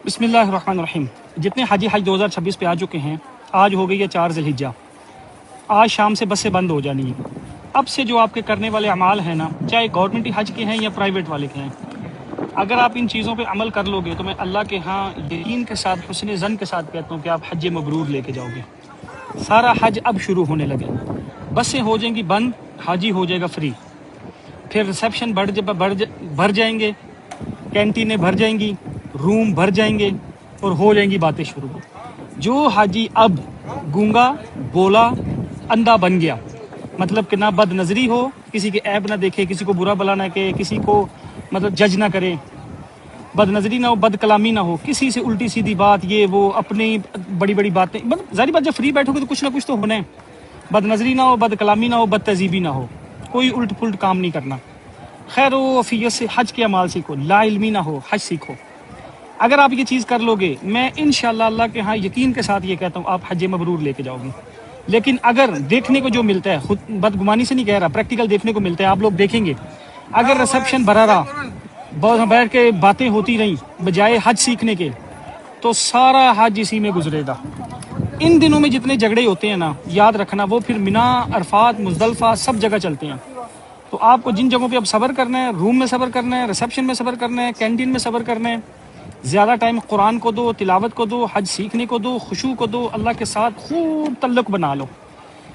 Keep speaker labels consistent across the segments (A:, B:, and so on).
A: बिस्मिल्लाहिर्रहमानिर्रहीम। जितने हाजी हज 2026 पे आ चुके हैं, आज हो गई है 4 ज़िलहिज्जा। आज शाम से बसें बंद हो जानी है। अब से जो आपके करने वाले अमाल हैं ना, चाहे गवर्नमेंट हज के हैं या प्राइवेट वाले के हैं, अगर आप इन चीज़ों पे अमल कर लोगे तो मैं अल्लाह के यहाँ यकीन के साथ, हुस्न ज़न के साथ कहता हूँ कि आप हज मबरूर लेके जाओगे। सारा हज अब शुरू होने लगे, बसें हो जाएंगी बंद, हाजी हो जाएगा फ्री। फिर रिसेप्शन भर जाएंगे, कैंटीनें भर जाएंगी, रूम भर जाएंगे और हो जाएंगी बातें शुरू। जो हाजी अब गूंगा, बोला, अंधा बन गया, मतलब कि ना बद नज़री हो, किसी के ऐब ना देखे, किसी को बुरा भला ना कहे, किसी को मतलब जज ना करे, बद नज़री ना हो, बद कलामी ना हो, किसी से उल्टी सीधी बात, ये वो अपनी बड़ी बड़ी बातें, मतलब जारी बात, जब फ्री बैठोगे तो कुछ ना कुछ तो होना है। बद नज़री ना हो, बद कलामी ना हो, बद तहजीबी ना हो, कोई उल्ट पुल्ट काम नहीं करना। खैर वफ़ियत से हज के अमाल सीखो, ला इल्मी ना हो, हज सीखो। अगर आप ये चीज़ कर लोगे, मैं इंशाअल्लाह अल्लाह के यहाँ यकीन के साथ ये कहता हूँ, आप हज मबरूर लेके जाओगे। लेकिन अगर देखने को जो मिलता है, खुद बदगुमानी से नहीं कह रहा, प्रैक्टिकल देखने को मिलता है, आप लोग देखेंगे, अगर रिसेप्शन भरा रहा, बैठ के बातें होती रहीं बजाय हज सीखने के, तो सारा हज इसी में गुजरेगा। इन दिनों में जितने झगड़े होते हैं ना, याद रखना, वो फिर मिना, अरफात, मुज़दलिफ़ा सब जगह चलते हैं। तो आपको जिन जगहों पे अब सब्र करना है, रूम में सब्र करना है, रिसेप्शन में सब्र करना है, कैंटीन में सब्र करना है, ज़्यादा टाइम कुरान को दो, तिलावत को दो, हज सीखने को दो, खुशू को दो, अल्लाह के साथ खूब तल्लुक़ बना लो।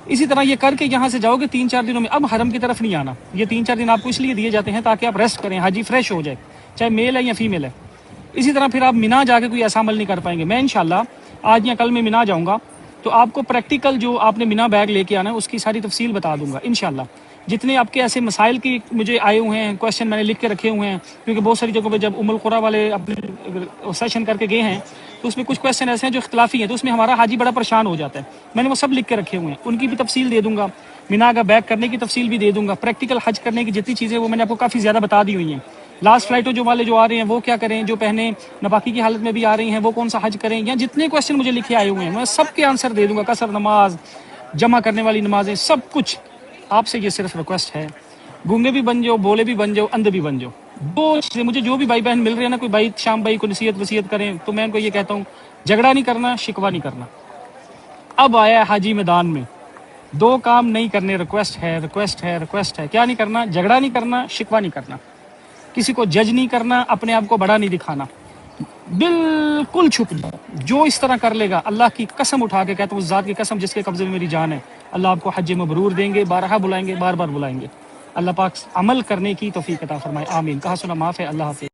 A: इसी तरह ये करके यहाँ से जाओगे 3-4 दिनों में, अब हरम की तरफ नहीं आना। ये 3-4 दिन आपको इसलिए दिए जाते हैं ताकि आप रेस्ट करें, हाजी फ्रेश हो जाए, चाहे मेल है या फीमेल है। इसी तरह फिर आप मिना जाके कोई ऐसा अमल नहीं कर पाएंगे। मैं इंशाल्लाह आज या कल में मिना जाऊँगा, तो आपको प्रैक्टिकल जो आपने मिना बैग लेके आना है उसकी सारी तफसील बता दूंगा इंशाल्लाह। जितने आपके ऐसे मसाइल की मुझे आए हुए हैं, क्वेश्चन मैंने लिख के रखे हुए हैं, क्योंकि बहुत सारी जगहों पे जब उमुल कुरा वाले अपने सेशन करके गए हैं तो उसमें कुछ क्वेश्चन ऐसे हैं जो इख्तलाफी हैं, तो उसमें हमारा हाजी बड़ा परेशान हो जाता है। मैंने वो सब लिख के रखे हुए हैं, उनकी भी तफसील दे दूंगा, मिना का बैग करने की तफसील भी दे दूंगा, प्रैक्टिकल हज करने की जितनी चीज़ें वो मैंने आपको काफ़ी ज़्यादा बता दी हुई हैं। लास्ट फ्लाइटों जो वाले जो आ रहे हैं वो क्या करें, जो पहने नापाकी की हालत में भी आ रही हैं वो कौन सा हज करें, या जितने क्वेश्चन मुझे लिखे आए हुए हैं मैं सबके आंसर दे दूंगा। कसर नमाज, जमा करने वाली नमाजें, सब कुछ। आपसे ये सिर्फ रिक्वेस्ट है, गूंगे भी बन जाओ, बोले भी बन जाओ, अंधे भी बन जाओ। दो चीज़ें, मुझे जो भी भाई बहन मिल रहे हैं ना, कोई भाई शाम भाई को नसीहत वसीयत करें, तो मैं उनको ये कहता हूँ, झगड़ा नहीं करना, शिकवा नहीं करना। अब आया है हाजी मैदान में, 2 काम नहीं करने, रिक्वेस्ट है, रिक्वेस्ट है, रिक्वेस्ट है। क्या नहीं करना? झगड़ा नहीं करना, शिकवा नहीं करना, किसी को जज नहीं करना, अपने आप को बड़ा नहीं दिखाना, बिल्कुल छुप जाओ। जो इस तरह कर लेगा, अल्लाह की कसम उठा के कहता हूँ, उस ज़ात की कसम जिसके कब्ज़े में मेरी जान है, अल्लाह आपको हज मबरूर देंगे, बारहा बुलाएंगे, बार बार बुलाएंगे। अल्लाह पाक अमल करने की तौफीक अता फरमाए, आमीन। कहा सुना माफ़ है। अल्लाह हाफ़िज़।